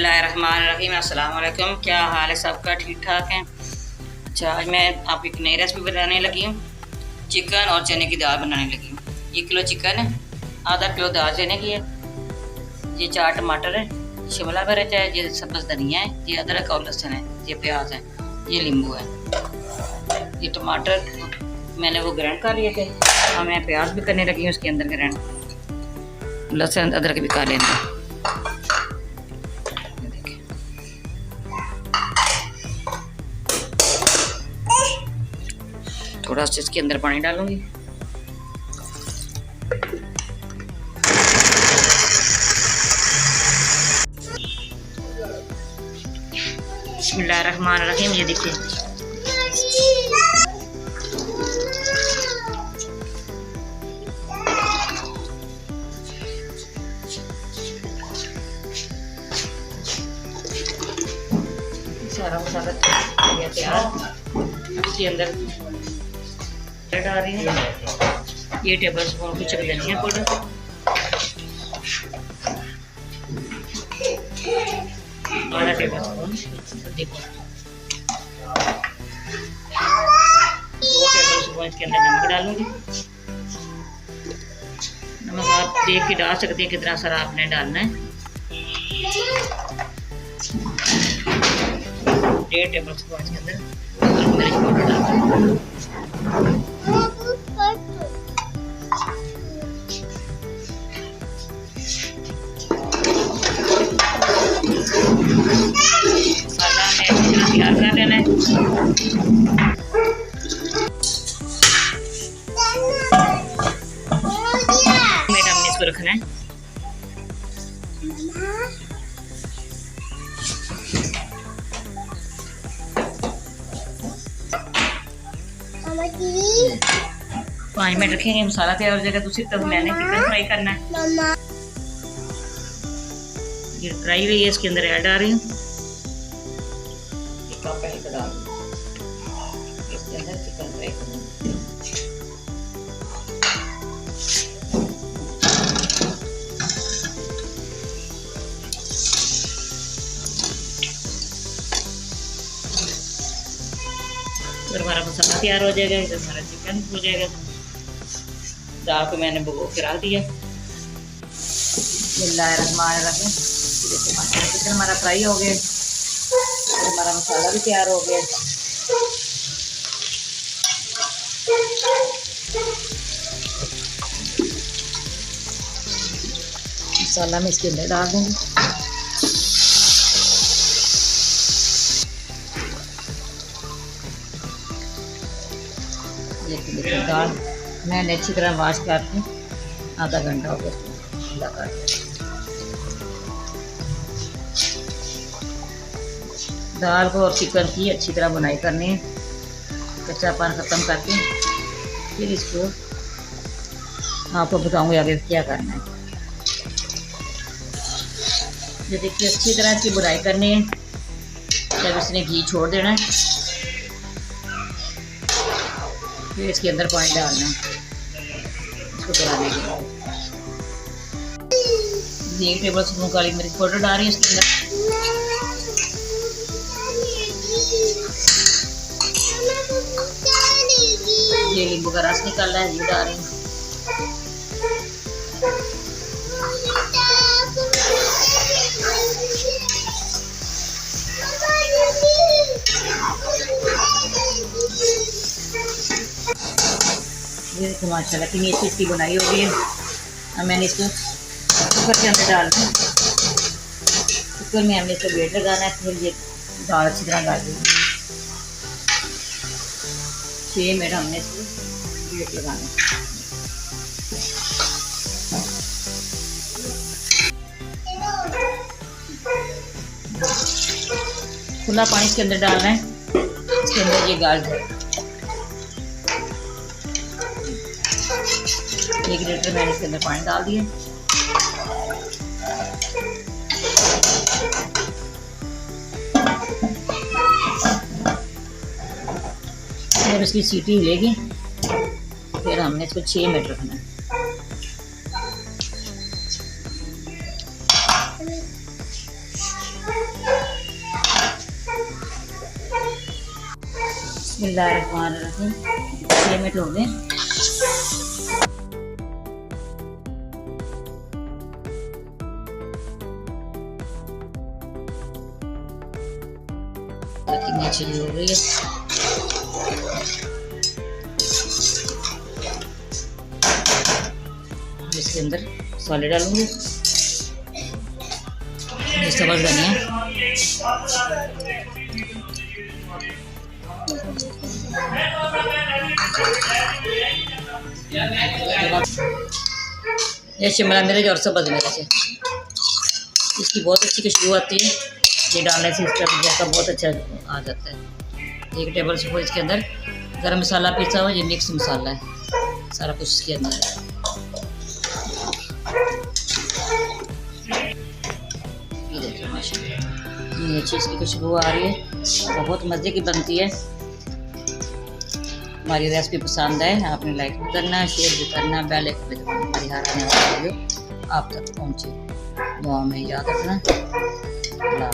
बिस्मिल्लाहिर्रहमानिर्रहीम। अस्सलाम वालेकुम। क्या हाल है सबका? ठीक ठाक है। अच्छा, आज मैं आपको एक नई रेसिपी बनाने लगी हूँ। चिकन और चने की दाल बनाने लगी हूँ। 1 किलो चिकन है, आधा किलो दाल चने की है, ये 4 टमाटर है, शिमला मिर्च है, ये सब्ज़ धनिया है, ये अदरक और लहसुन है, ये प्याज है, ये नींबू है। ये टमाटर मैंने वो ग्राइंड कर लिए थे और मैं प्याज भी करने लगी हूँ उसके अंदर ग्राइंड, लहसुन अदरक भी कर लेना। थोड़ा सा इसके अंदर पानी डालूंगी। बिस्मिल्लाहिर्रहमानिर्रहीम। ये देखिए सारा मसाला तैयार। इसके अंदर डाल रही हूँ ये टेबल स्पून कुछ धनिया पाउडर, आधा टेबल स्पून, देखो 2 टेबल स्पून इसके अंदर नमक डालूंगी। नमक आप देख के डाल सकते हैं कितना सारा आपने डालना है। 1.5 टेबल स्पून इसके अंदर मिर्च पाउडर डालूंगी। मसाला में तैयार कर लेना है। 2 मिनट हमने इसको रखना है। पाँच मिनट रखेंगे, मसाला तैयार हो जाएगा। दूसरी तरफ मैंने चिकन फ्राई करना है। ये फ्राई हुई है, इसके अंदर ऐड डाल रही हूँ। इसके अंदर चिकन फ्राई करूँगी। फिर हमारा मसाला तैयार हो जाएगा, इधर हमारा चिकन हो जाएगा। दाल को मैंने भिगो के रख दिया। बिस्मिल्लाहिर्रहमानिर्रहीम। चिकन हमारा फ्राई हो गया, हमारा मसाला भी तैयार हो गया। मसाला मैं इसके अंदर डाल दूंगी। ये दाल मैंने अच्छी तरह वॉश करके आधा घंटा हो गया लगा। दाल को और चिकन की अच्छी तरह बुनाई करनी है, कच्चापन ख़त्म करके फिर इसको आपको बताऊंगी आगे क्या करना है। ये देखिए अच्छी तरह इसकी बुनाई करनी है, जब इसने घी छोड़ देना है फिर इसके अंदर पानी डालना है इसको बनाने के लिए। 1 टेबल स्पून काली मिर्च पाउडर डाल रही है इसके अंदर। ये नींबू का रस निकालना है, ये डाल रही हूँ। ये देखो माशाल्लाह कितनी अच्छी इसकी बनाई हो गई है। अब मैंने इसको कुकर के अंदर डाल दिया। कुकर में हमने इसको वेट लगाना है, फिर ये दाल अच्छी तरह डाल दी। 6 मिनट हमने इसको वेट लगाना है। खुला पानी इसके अंदर डालना है, इसके अंदर ये गाल 1 लीटर मैंने इसके अंदर पानी डाल दिया। जब इसकी सीटी हिलेगी फिर हमने इसको 6 मिनट रखना है। बिस्मिल्लाहिर्रहमानिर्रहीम। 6 मिनट हो गए। कितनी अच्छी हो गई है। इसके अंदर मसाले डालूंगी, सब्ज़ धनिया, ये शिमला मिर्च और सब्ज़ मिर्च है। इसकी बहुत अच्छी खुशबू आती है, ये डालने से इसका जायका बहुत अच्छा आ जाता है। 1 टेबल स्पून इसके अंदर गरम मसाला पीसा हुआ, ये मिक्स मसाला है, सारा कुछ इसके अंदर है। ये देखिए माशाल्लाह ये अच्छी इसकी खुशबू आ रही है, बहुत मज़े की बनती है। हमारी रेसिपी पसंद आए आपने लाइक भी करना, शेयर भी करना, बेल आइकन भी दबाना, हमारी हर आने वाली वीडियो आप तक पहुँचे। दुआ में याद रखना। अल्लाह।